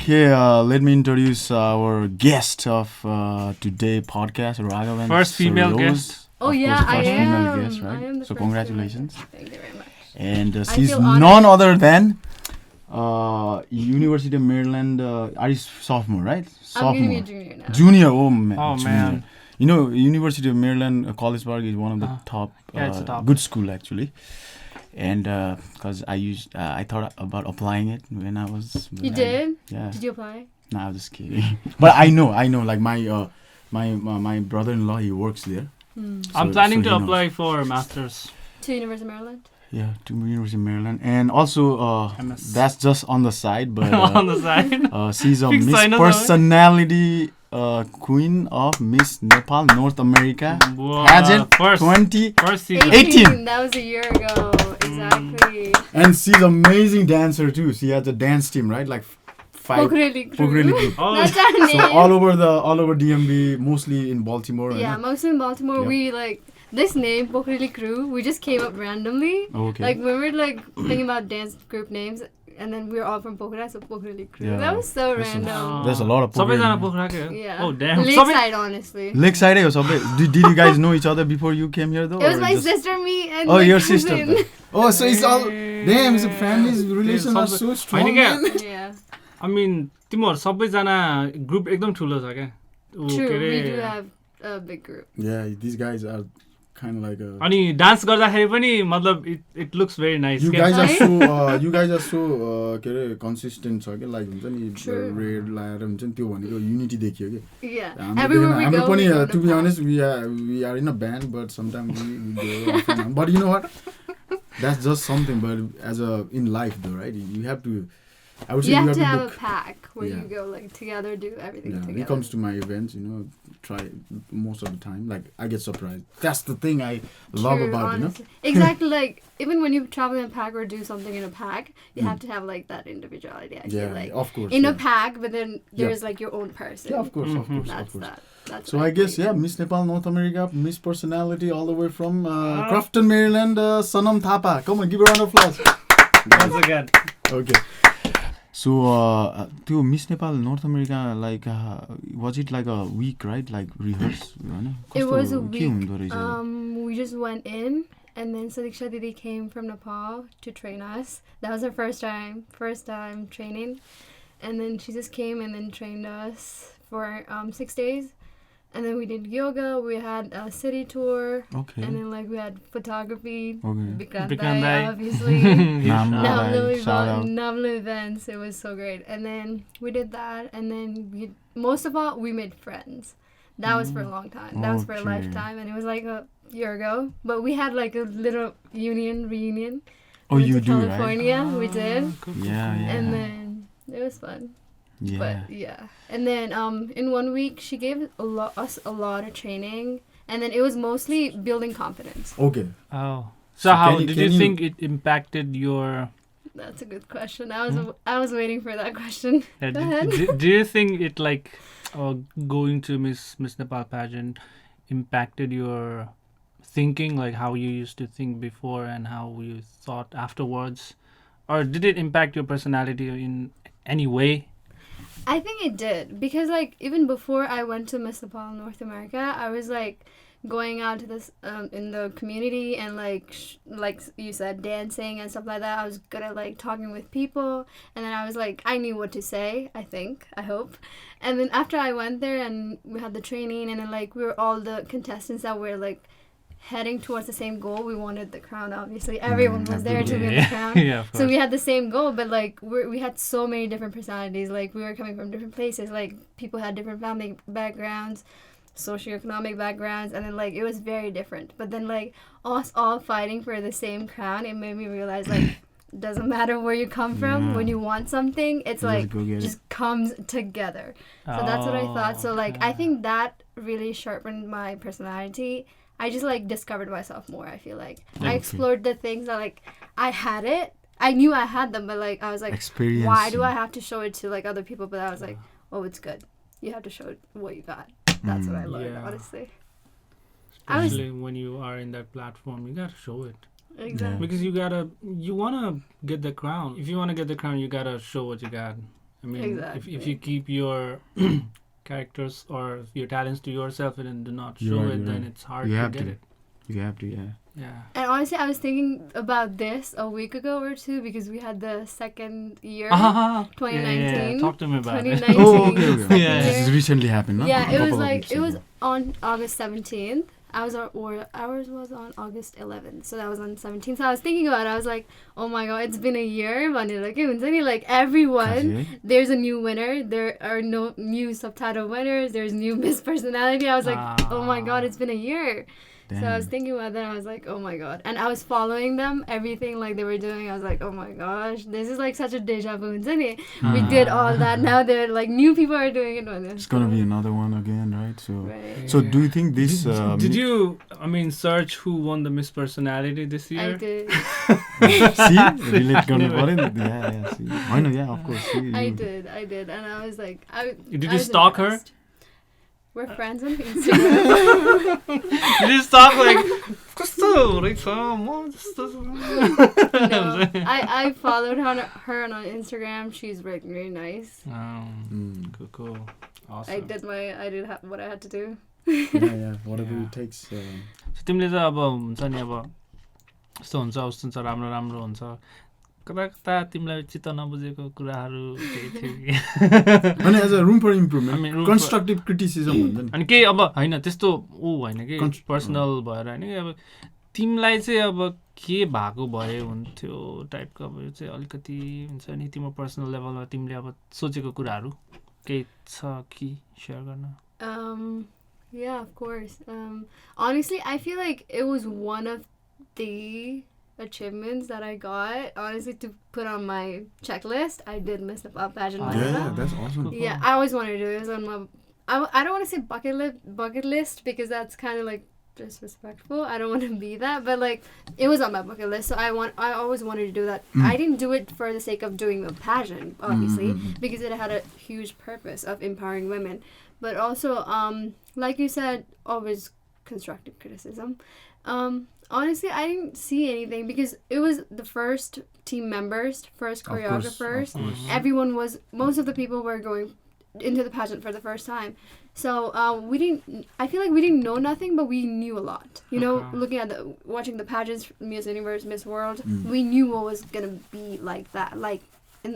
Okay, let me introduce our guest of today podcast, Raghavan. First female guest. Oh Of yeah, course, I first am. female guest, right? I am the So first congratulations. female guest. Thank you very much. And I she's feel honored. none other than University of Maryland. Are you sophomore, right? I'm gonna be Sophomore. a junior now. Junior. Oh man. Oh junior. man. You know, University of Maryland, College Park is one of the top, Yeah, it's a top. good school actually. And because I thought about applying it when I was. You did? Yeah. Did you apply? No, I'm just kidding. But I know. Like my brother-in-law, he works there. I'm So- planning so to he apply for masters. To University of Maryland? Yeah, to University of Maryland, and also MS. that's just on the side, but On the side. she's a Fix Miss sign on the way. Personality Queen of Miss Nepal North America Whoa, Pageant first 20, First season. 18. That was a year ago. Exactly. and she's amazing dancer too. She has a dance team, right? Like five. Pokreli crew. Pokreli crew. Oh, That's our name. So all over DMV, mostly in Baltimore. Yeah, right? mostly in Baltimore. Yep. We like this name, Pokreli crew. We just came up randomly. Okay. Like when we were like thinking about dance group names, and then we were all from Pokhara, so Pokreli crew. Yeah. That was so There's a- random. There's a lot of सबैजना Pokreli. पोखराकै हो? Yeah. Oh damn. Lakeside, honestly. Lakeside, did you guys know each other before you came here though? It was or my just- sister, me, and Oh, my your cousin. sister. Oh, so it's all. Damn, so family's relations are so strong. होइन Man. Yeah. I mean तिमीहरू सबैजना group एकदम ठुलो छ क्या ऊ True, के we do अरे have a big group. Yeah, these guys are kind of like a. अनि डान्स गर्दाखेरि पनि मतलब it looks very nice You Yes, guys are right? so. You guys are so. के अरे consistent छ क्या like हुन्छ नि True. रेड लाएर हुन्छ नि त्यो भनेको unity देखियो कि. Yeah. हाम्रो Everywhere we हाम्रो go, पनि we go to be to honest we are in a band but sometimes we go off and on. But you know what? That's just something. But as a in life though, right? You have to. I would say You have to have a look. pack where Yeah. you go like together, do everything Yeah, together. he comes to my events, try most of the time. Like, I get surprised. That's the thing I love True, about, honestly. Exactly, like, even when you travel in a pack or do something in a pack, you have to have, like, that individuality, I Yeah, feel like. of course. In yeah. a pack, but then Yeah. there's, like, your own person. Yeah, of course, of course, of That's course. that. That's So what I guess, believe. yeah, Miss Nepal North America, Miss Personality, all the way from Crofton, Maryland, Sanam Thapa. Come on, give a round of applause. Once again. Okay. So, to Miss Nepal North America, like, was it like a week, right? Like, rehearse? It was a के हुँदो week. रहेछ? We just went in, and then Sadiksha Didi came from Nepal to train us. That was her first time training. And then she just came and then trained us for 6 days. And then we did yoga, we had a city tour, Okay. and then like we had photography, Okay. Bikram Bikram Dai, Dai. obviously. Namla, shout out. Namla events. It was so great. And then we did that, and then most of all, we made friends. That was for a long time. That was for a Okay. lifetime, and it was like a year ago. But we had like a little reunion. Oh, We went you to do, right? California, we did, Yeah, yeah. and then it was fun. yeah. But yeah, and then in 1 week she gave us a lot of training, and then it was mostly building confidence. Okay. Oh. So So how can you- did can you you- think it impacted your That's a good question. I was waiting for that question. Go ahead. do you think it like going to Miss Nepal pageant impacted your thinking, like how you used to think before and how you thought afterwards, or did it impact your personality in any way? I think it did, because like even before I went to Miss Nepal North America, I was like going out to this in the community and like you said, dancing and stuff like that. I was good at like talking with people, and then I was like, I knew what to say, I hope. And then after I went there and we had the training, and then like we were all the contestants that were like heading towards the same goal. We wanted the crown, obviously. Everyone was there to win the crown. Yeah, of So course. we had the same goal, but like we had so many different personalities. Like we were coming from different places. Like people had different family backgrounds, socioeconomic backgrounds, and then like it was very different. But then like us all fighting for the same crown, it made me realize like doesn't matter where you come from. Yeah. When you want something, it's You like just go get it. just comes together. So that's what I thought. So like I think that really sharpened my personality. I just like discovered myself more. I feel like I explored the things that like I had it. I knew I had them, but like I was like, Experience. why do I have to show it to like other people? But I was like, oh, it's good. You have to show it what you got. That's what I learned, Yeah. honestly. I was Especially when you are in that platform, you gotta show it. exactly. Because you wanna get the crown. If you wanna get the crown, you gotta show what you got. I mean, Exactly. if you keep your characters or your talents to yourself and do not show You're right, it, you're then right. it's hard You to have get to. it. You have to, yeah. Yeah. And honestly, I was thinking about this a week ago or two because we had the second year, Yeah, 2019. talk to me about it. 2019. Oh, okay, okay. second Yeah. This year. recently happened, no? Yeah, A it was couple of like weeks it was ago. on August 17th. Ours was on August 11th, so that was on 17th. So I was thinking about it. I was like, oh my god, it's been a year. Like everyone, खासै है? there's a new winner. There are no new subtitle winners. There's new Miss Personality. I was like, oh my god, it's been a year. So I was Damn. thinking about that. I was like, oh my god. And I was following them, everything like they were doing. I was like, oh my gosh, this is like such a deja vu. We did all that. Now they're like new people are doing it. It's gonna be another one again, right? So, Right. so do you think this? Did you, I mean, search who won the Miss Personality this year? I did. see relate गर्नु पर्यो नि? Yeah, see. होइन, yeah, of course. See, I you- did, and I was like, Did I you was stalk her? impressed. We're friends on Instagram. You just talk like, कस्तो रहेछ म जस्तो No, I followed her on Instagram. She's really nice. Mm. Cool. Awesome. I did what I had to do. Yeah, whatever Yeah. it takes. So, तिमीले चाहिँ अब हुन्छ नि अब यस्तो हुन्छ उस्तो हुन्छ राम्रो राम्रो हुन्छ कता कता तिमीलाई चित्त नबुझेको कुराहरू केही थियो कि अनि as a room for I mean, improvement, room for- constructive criticism हुन्छ नि. अनि केही अब होइन त्यस्तो होइन कि Cons- पर्सनल भएर होइन कि अब तिमीलाई चाहिँ अब के भएको भए हुन्थ्यो टाइपको अब यो चाहिँ अलिकति हुन्छ नि तिम्रो पर्सनल लेभलमा तिमीले अब सोचेको कुराहरू केही छ कि सेयर गर्न Yeah, of course. Honestly, I feel like it was one of the achievements that I got. Honestly, to put on my checklist, I did Miss Nepal Pageant. Ah. Manila. Yeah, that's awesome. Yeah, I always wanted to do it. It was on my. I don't want to say bucket list because that's kind of like disrespectful. I don't want to be that, but like it was on my bucket list, so I always wanted to do that. Mm. I didn't do it for the sake of doing the pageant, obviously, Mm. because it had a huge purpose of empowering women, but also like you said, always constructive criticism. Honestly, I didn't see anything because it was the first team members, first Of course, choreographers. of course. Everyone was, most of the people were going into the pageant for the first time. So I feel like we didn't know nothing, but we knew a lot. You know, Okay. looking at watching the pageants, Miss Universe, Miss World, Mm. we knew what was going to be like that, like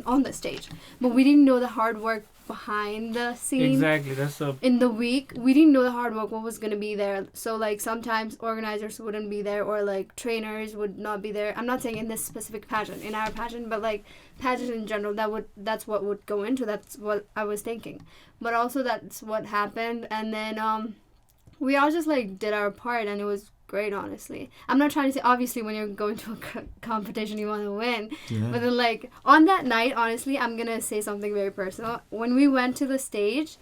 on the stage. But we didn't know the hard work behind the scene. Exactly, that's a In the week, we didn't know the hard work, what was going to be there. So, like, sometimes organizers wouldn't be there or, like, trainers would not be there. I'm not saying in this specific pageant, in our pageant, but, like, pageant in general, that's what would go into. That's what I was thinking. But also that's what happened. And then we all just, like, did our part, and it was great, honestly. I'm not trying to say, obviously, when you're going to a competition, you want to win. Yeah. But then, like, on that night, honestly, I'm going to say something very personal. When we went to the stage,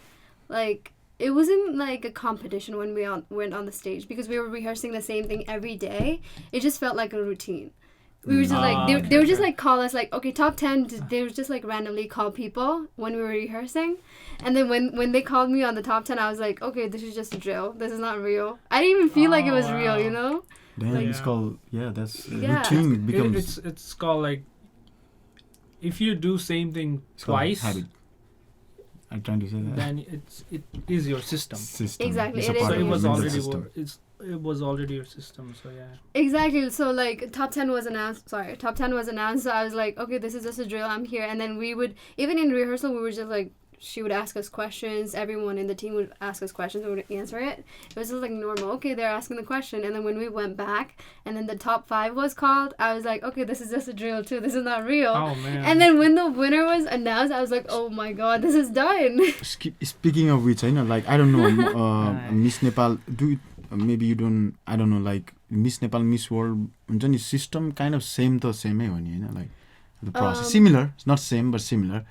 like, it wasn't like a competition when we went on the stage because we were rehearsing the same thing every day. It just felt like a routine. We were just like, they would just like call us like, okay, top 10. They would just like randomly call people when we were rehearsing. And then when they called me on the top 10, I was like, okay, this is just a drill. This is not real. I didn't even feel like it was real, you know? Damn, Like- it's called, that's Yeah. routine becomes it's called like if you do same thing it's called twice, habit. I'm trying to say that. then it is your system. System. Exactly, It's a it is part So of it was mental already system. it was already your system. So yeah. Exactly. So like top 10 was announced. Top 10 was announced. So I was like, okay, this is just a drill. I'm here. And then we would, even in rehearsal, we were just like, she would ask us questions. Everyone in the team would ask us questions. We would answer it. It was just like normal. Okay, they're asking the question. And then when we went back and then the top 5 was called, I was like, okay, this is just a drill too. This is not real. Oh man. And then when the winner was announced, I was like, oh my god, this is done. Speaking of which, like I don't know, Miss Nepal, maybe you don't, I don't know, like Miss Nepal, Miss World, system kind of same to same हो नि हैन, like the process similar, it's not same but similar.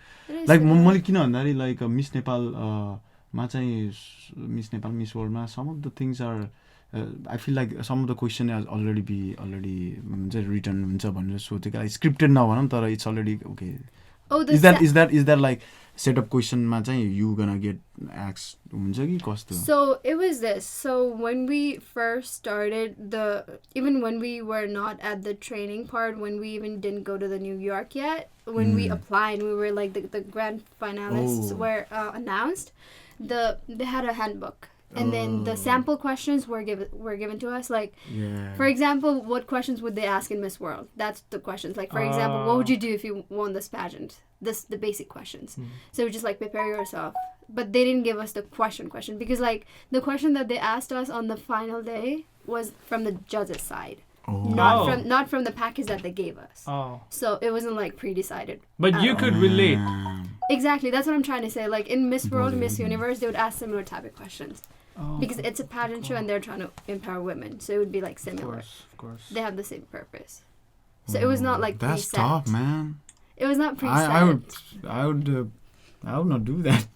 Like मैले किन भन्दाखेरि like Miss Nepal मा चाहिँ Miss Nepal, Miss World मा some of the things are I feel like some of the question has already written हुन्छ भनेर सोचेको, like scripted नभनौँ तर it's already okay. Oh, Is that like setup क्वेसनमा चाहिँ you गना गेट asked हुन्छ कि कस्तो? So it was this. So when we first started even when we were not at the training part, when we even didn't go to the New York yet, when we applied, we were like the grand finalists were announced. They had a handbook, and then the sample questions were given to us. Like, for example, what questions would they ask in Miss World? That's the questions. Like, for example, what would you do if you won this pageant? The basic questions. So just like prepare yourself. But they didn't give us the question because like the question that they asked us on the final day was from the judges' side. Not from the package that they gave us. So it wasn't like pre-decided. But you could relate. Exactly, that's what I'm trying to say. Like in Miss World, Miss Universe, they would ask similar type of questions. Because it's a pageant show and they're trying to empower women. So it would be like similar. Of course. They have the same purpose. So it was not like That's preset. tough, man. It was not preset. I would not do that.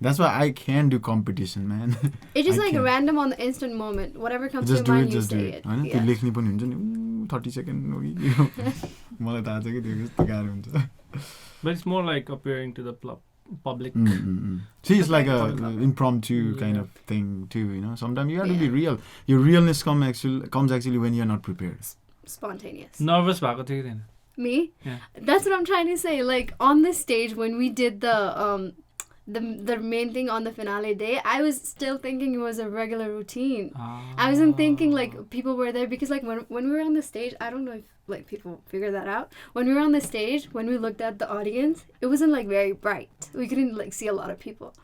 That's why I can't do competition, man. It's just like random on the instant moment. Whatever comes to your mind, you say it. हैन त्यो लेख्ने पनि हुन्छ नि 30 second हो कि मलाई थाहा छ कि त्यो कस्तो गाह्रो हुन्छ. But it's more like appearing to the public. See, it's like a impromptu kind of thing too, you know. Sometimes you have to be real. Your realness comes actually when you're not prepared. Spontaneous. Nervous भएको थियो कि थिएन? Me? Yeah. That's what I'm trying to say. Like on the stage when we did the main thing on the finale day, I was still thinking it was a regular routine. I wasn't thinking like people were there because like when we were on the stage, I don't know if like people figure that out. When we were on the stage, when we looked at the audience, it wasn't like very bright. We couldn't like see a lot of people.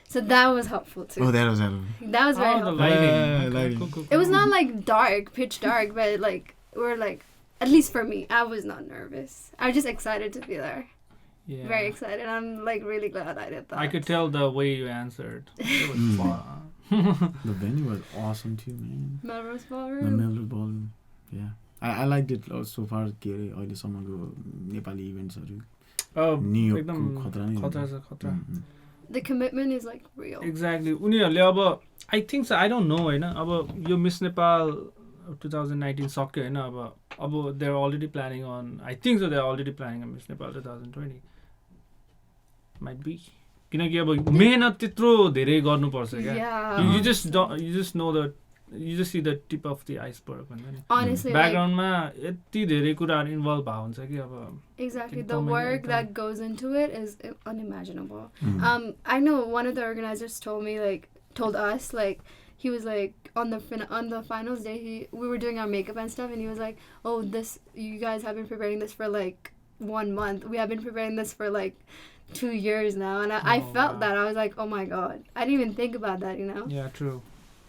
So that was helpful too. Oh, that was helpful. That was very helpful. The lighting. Lighting. Cool. It was not like dark, pitch dark, but like we're like, at least for me, I was not nervous. I was just excited to be there. Yeah. Very excited. I'm like really glad I did that. I could tell the way you answered. It was fun. The venue was awesome too, man. Melrose The Ballroom. Melrose Ballroom. Yeah. I liked it so far. के अरे अहिलेसम्मको नेपाली इभेन्ट्सहरू न्युयोर्कको खतरा नि. The commitment is like real. Exactly. उनीहरूले अब I think so, I don't know हैन अब यो miss Nepal 2019 सक्यो हैन अब they're already planning on, I think so, they're already planning on Miss Nepal 2020. Might be. किनकि अब मेहनत त्यत्रो धेरै गर्नुपर्छ क्या. Yeah. You just know that you just see the tip of the iceberg भन्छ नि. Honestly, ब्याकग्राउन्डमा यति धेरै कुराहरु इन्भल्भ भएको हुन्छ कि अब. Exactly. The work that goes into it is unimaginable. I know one of the organizers told us he was like on the finals day we were doing our makeup and stuff, and he was like, "Oh, you guys have been preparing this for like 1 month. We have been preparing this for like 2 years now." And I felt that. I was like, "Oh my god. I didn't even think about that, you know?" Yeah, true.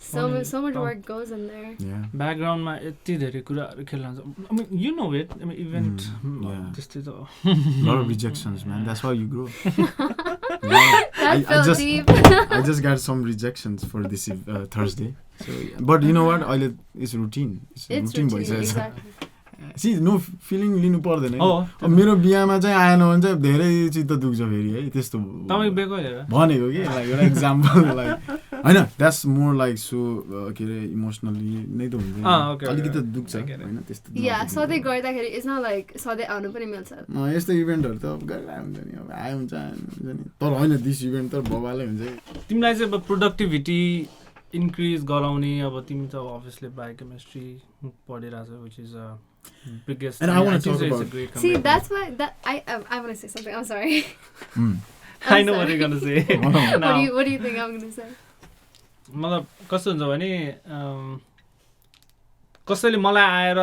So much work goes in there. Yeah. ब्याकग्राउन्डमा यति धेरै कुराहरु खेल्न हुन्छ. I mean, you know it. I mean, event त्यस्तै त. Lot of rejections, man. That's how you grow. That felt deep. I just got some rejections for this Thursday. So, but you know what? It's routine. It's routine. Exactly. See, no feeling लिनु पर्दैन है. अब मेरो बिहामा चाहिँ आएन भने चाहिँ धेरै चित्त दुख्छ फेरि है. त्यस्तो तपाईको बे कहिले हो? भनेको के लाइक एउटा एक्जाम्पल लाइक हैन, द्याट्स मोर लाइक सो के रे इमोसनली नै त हुन्छ. अलिकति दुख्छ हैन त्यस्तो. Yeah, सधैँ गर्दाखेरि इट्स नट लाइक सधैँ आउनु पनि मिल्छ. यस्तो इभेन्टहरु त गरिरहेको हुन्छ नि. अब आयो हुन्छ नि. तर हैन दिस इभेन्ट त बबालै हुन्छ. तिमीलाई चाहिँ अब प्रोडक्टिभिटी इन्क्रिज गराउने अब तिमी त obviously biochemistry पढिरहेछौ, which is biggest. And I want to talk about. See, that's why I want to say something. I'm sorry. I know what you're gonna say. What do you think I'm gonna say? मतलब कस्तो हुन्छ भने कसैले मलाई आएर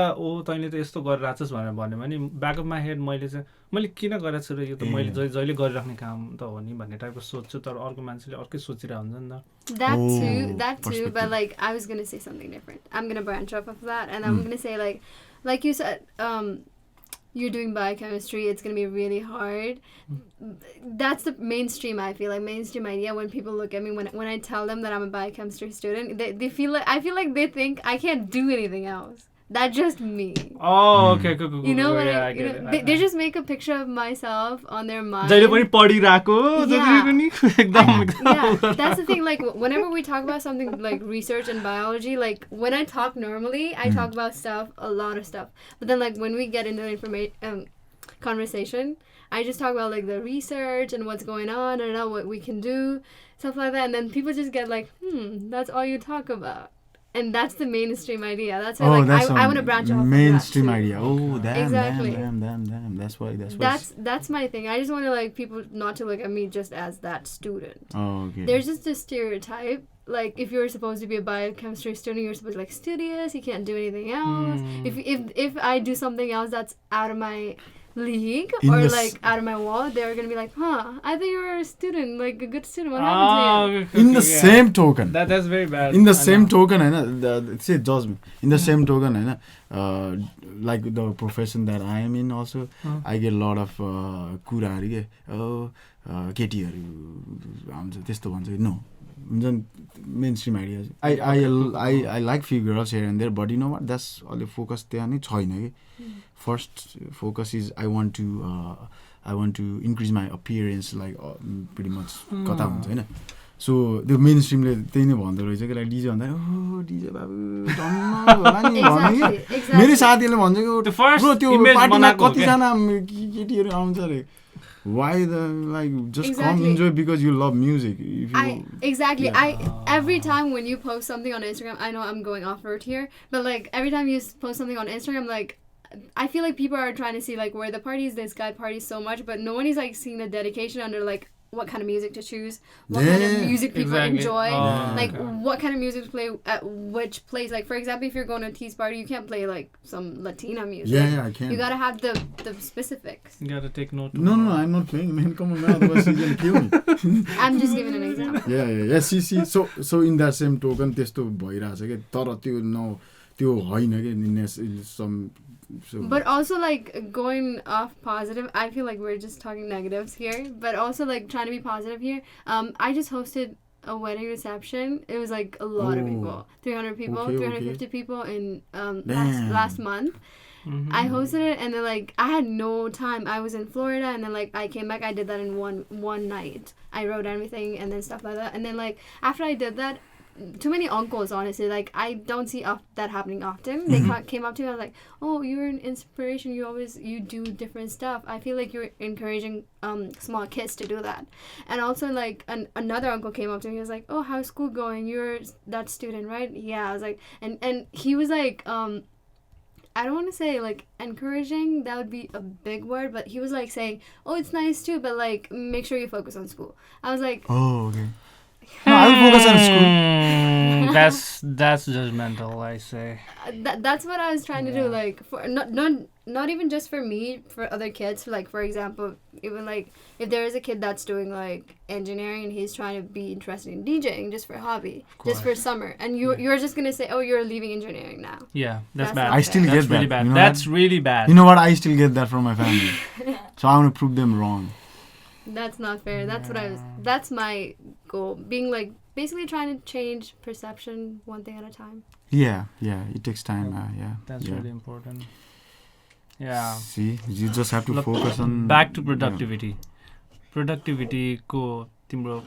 तैँले त यस्तो गरिरहेछस् भनेर भन्यो भने ब्याक अफ माई हेड मैले किन गरेको छु र यो त मैले जहिले गरिराख्ने काम त हो नि भन्ने टाइपको सोच्छु. तर अर्को मान्छेले अर्कै सोचिरहेको हुन्छ नि त. That too, but like I was gonna say something different. I'm gonna branch off of that, and I'm gonna say like you said, you're doing biochemistry, it's gonna be really hard. That's the mainstream, I feel like, mainstream idea when people look at me when I tell them that I'm a biochemistry student. They feel like, I feel like they think I can't do anything else. That's just me. Oh, okay, cool. You know, yeah, like, you know, they just make a picture of myself on their mind. जहिले पनि पढिरहेको जहिले पनि Yeah, that's the thing. Like, whenever we talk about something like research and biology, like when I talk normally, I talk about a lot of stuff. But then, like when we get into conversation, I just talk about like the research and what's going on and what we can do, stuff like that. And then people just get like, that's all you talk about. And that's the mainstream idea. That's why I want to branch off mainstream from that idea. Oh, damn, exactly. damn. That's why. That's my thing. I just want to like people not to look at me just as that student. Oh, okay. There's just a stereotype. Like if you're supposed to be a biochemistry student, you're supposed to be like studious. You can't do anything else. If I do something else that's out of my league or like out of my wall, they're gonna be like, I think you were a student, like a good student. What happened to you? In the same token, that's very bad. In the same token, say judgment. In the same token, like the profession that I am in, also I get a lot of कुराहरु के केटीहरु आउँछ त्यस्तो भन्छ no. Mainstream ideas. I like few girls here and there, but you know what? That's all the focus there नै छैन के. First focus is I want to increase my appearance, like pretty much कता हुन्छ हैन. So the mainstream ले त्यही नै भन्दो रहेछ के like DJ भन्दा DJ बाबु डन्न होला नि भन्ने के. मेरो साथीले भन्छ के ब्रो त्यो पार्टीमा कति जना केटीहरु आउँछ रे. Why just come enjoy because you love music. Every time when you post something on Instagram, I know I'm going off road here, but like every time you post something on Instagram, like I feel like people are trying to see like where the parties, this guy parties so much, but no one is like seeing the dedication under like what kind of music to choose, what kind of music people enjoy, what kind of music to play at which place. Like for example, if you're going to a tease party, you can't play like some Latina music. Yeah, I can. You gotta have the specifics. You gotta take note. No, I'm not playing. Man, come on, man, otherwise you're gonna kill me. I'm just giving an example. Yeah. See. So in that same token, त्यस्तो भइरहेछ के तर त्यो होइन के in some. So. But also like going off positive, I feel like we're just talking negatives here, but also like trying to be positive here. I just hosted a wedding reception. It was like a lot of people, 300 people, 350 people in last month. I hosted it and then like I had no time. I was in Florida and then like I came back. I did that in one night. I wrote everything and then stuff like that. And then like after I did that, too many uncles, honestly. Like I don't see that happening often. They came up to me. I was like, "Oh, you're an inspiration. You do different stuff." I feel like you're encouraging small kids to do that. And also like another uncle came up to me. He was like, "Oh, how's school going? You're that student, right?" Yeah. I was like, and he was like, I don't want to say like encouraging. That would be a big word, but he was like saying, "Oh, it's nice too, but like make sure you focus on school." I was like, "Oh, okay." No, I will focus on school. That's judgmental, I say. That's what I was trying to do. Like for not even just for me, for other kids. Like for example, even like if there is a kid that's doing like engineering and he's trying to be interested in DJing just for hobby, just for summer, and you're just gonna say, "Oh, you're leaving engineering now." Yeah, that's bad. I still get that. Really bad. You know that's really bad. You know what? I still get that from my family. So I want to prove them wrong. That's not fair. That's my goal. Being like basically trying to change perception one thing at a time. Yeah. It takes time. That's really important. Yeah. See, you just have to focus on. Back to productivity. Productivity को तिम्रो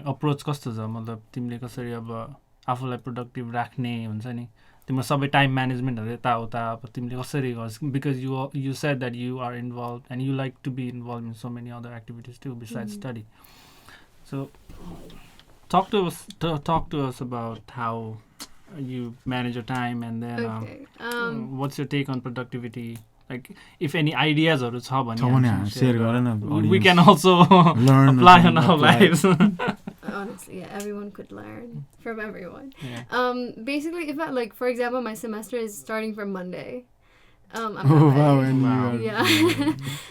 approach कस्तो छ मतलब तिमीले कसरी अब आफूलाई productive राख्ने हुन्छ नि तिम्रो सबै time managementहरु यताउता अब तिमीले कसरी गर्छ because you said that you are involved and you like to be involved in so many other activities too besides study. So talk to us about how you manage your time and then what's your take on productivity? Like if any ideas or we can also learn apply on our lives. Honestly, yeah, everyone could learn from everyone. Yeah. Basically, if I, like for example, my semester is starting from Monday. Yeah.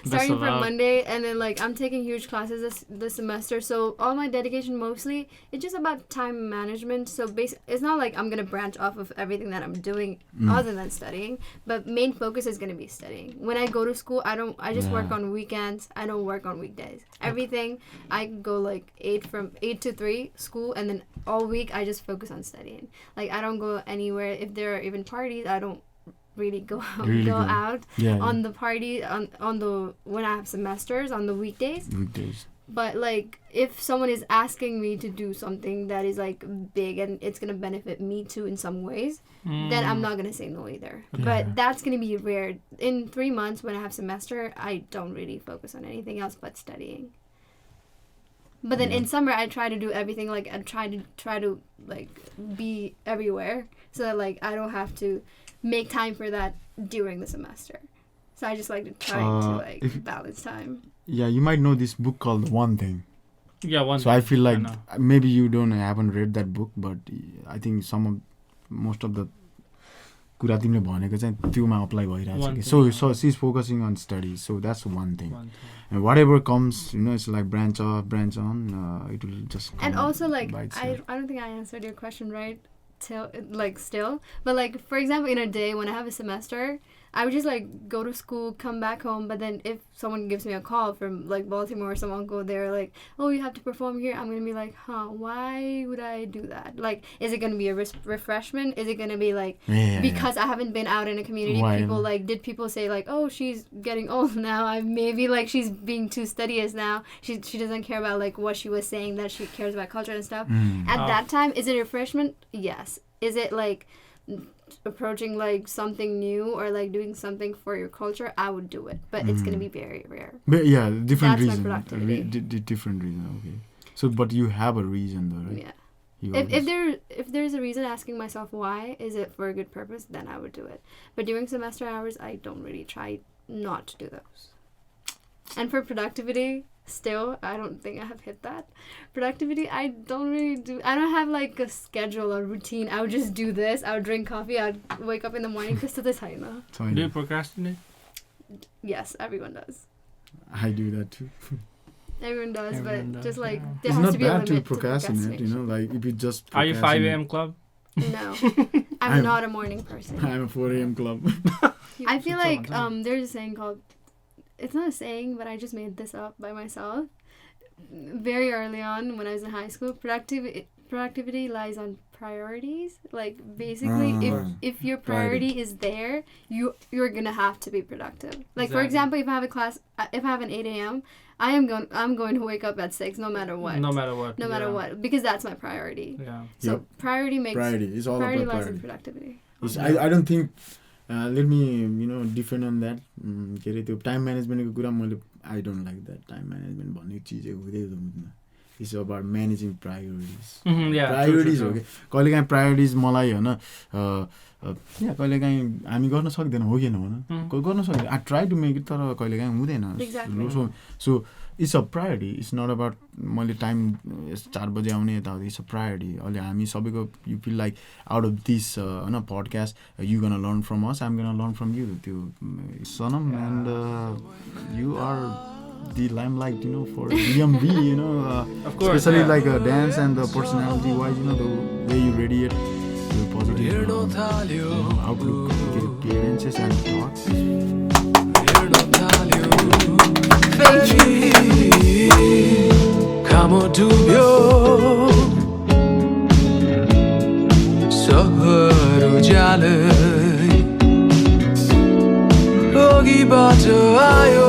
Starting from Monday, and then like I'm taking huge classes this semester, so all my dedication mostly it's just about time management. So it's not like I'm gonna branch off of everything that I'm doing other than studying, but main focus is gonna be studying. When I go to school, I just work on weekends. I don't work on weekdays. Everything I go like 8 to 3 school, and then all week I just focus on studying. Like I don't go anywhere. If there are even parties, I don't really go out on the party on the when I have semesters on the weekdays. But like if someone is asking me to do something that is like big and it's gonna benefit me too in some ways, then I'm not gonna say no either. Yeah. But that's gonna be rare. In 3 months when I have semester, I don't really focus on anything else but studying. But then in summer I try to do everything, like I try to like be everywhere so that like I don't have to make time for that during the semester. So I just like to try to like balance time. Yeah, you might know this book called One Thing. Yeah, one. So I feel like I maybe you haven't read that book, but I think most of the कुरा तिमीले भनेको चाहिँ त्योमा apply भइरहेछ कि so she's focusing on studies, so that's one thing. And whatever comes, it's like branch off, branch on, it will just come. And also like I don't think I answered your question right still, but like for example in a day when I have a semester, I would just like go to school, come back home, but then if someone gives me a call from like Baltimore or some uncle, they're like, oh, you have to perform here, I'm gonna be like, why would I do that? Like, is it gonna be a refreshment? Is it gonna be like because I haven't been out in a community? People like, did people say like, oh, she's getting old now, maybe like she's being too studious now, she doesn't care about like what she was saying, that she cares about culture and stuff. At that time, is it a refreshment? Yes. Is it like approaching like something new or like doing something for your culture? I would do it, but it's gonna be very rare. But yeah, different That's reason. my productivity. Different reason. Okay. So, but you have a reason though, right? Yeah. If there's a reason, asking myself why, is it for a good purpose, then I would do it. But during semester hours, I don't really try not to do those. And for productivity, still, I don't think I have hit that. Productivity, I don't have like a schedule or routine. I would just do this. I would drink coffee. I'd wake up in the morning. Do you procrastinate? Yes, everyone does. I do that too. Everyone does, Everyone but does, just like yeah. there It's has not to be a bad to limit procrastinate, like if you just Are you 5 a.m. club? No, I'm not a morning person. I'm a 4 a.m. club. I feel like there's a saying called, it's not a saying, but I just made this up by myself. Very early on when I was in high school, productivity lies on priorities. Like basically, if your priority is there, you're gonna have to be productive. Like for example, if I have a class, if I have an 8 a.m., I'm going to wake up at 6 no matter what. No matter what, because that's my priority. Yeah. So priority is all priority about lies priority. in productivity. I don't think let me defend on that. के अरे त्यो time म्यानेजमेन्टको कुरा मैले I don't like that time management भन्ने चिजै हुँदै हुँदैन. It's about managing priorities. Priorities हो कि कहिलेकाहीँ priorities मलाई हैन कहिलेकाहीँ हामी गर्न सक्दैन हो किन भन गर्न सक्दैन. I try to make it तर कहिलेकाहीँ हुँदैन. Exactly. So it's a priority. It's not about मैले टाइम 4 बजे आउने यताउति. It's a priority. अहिले हामी सबैको you feel like out of this podcast you gonna learn from us, I'm gonna learn from you. त्यो Sanam and you are the limelight, for DMV, of course, especially like dance and the personality wise, the way you radiate your positive outlook, appearances and thoughts. Ogi bato ayo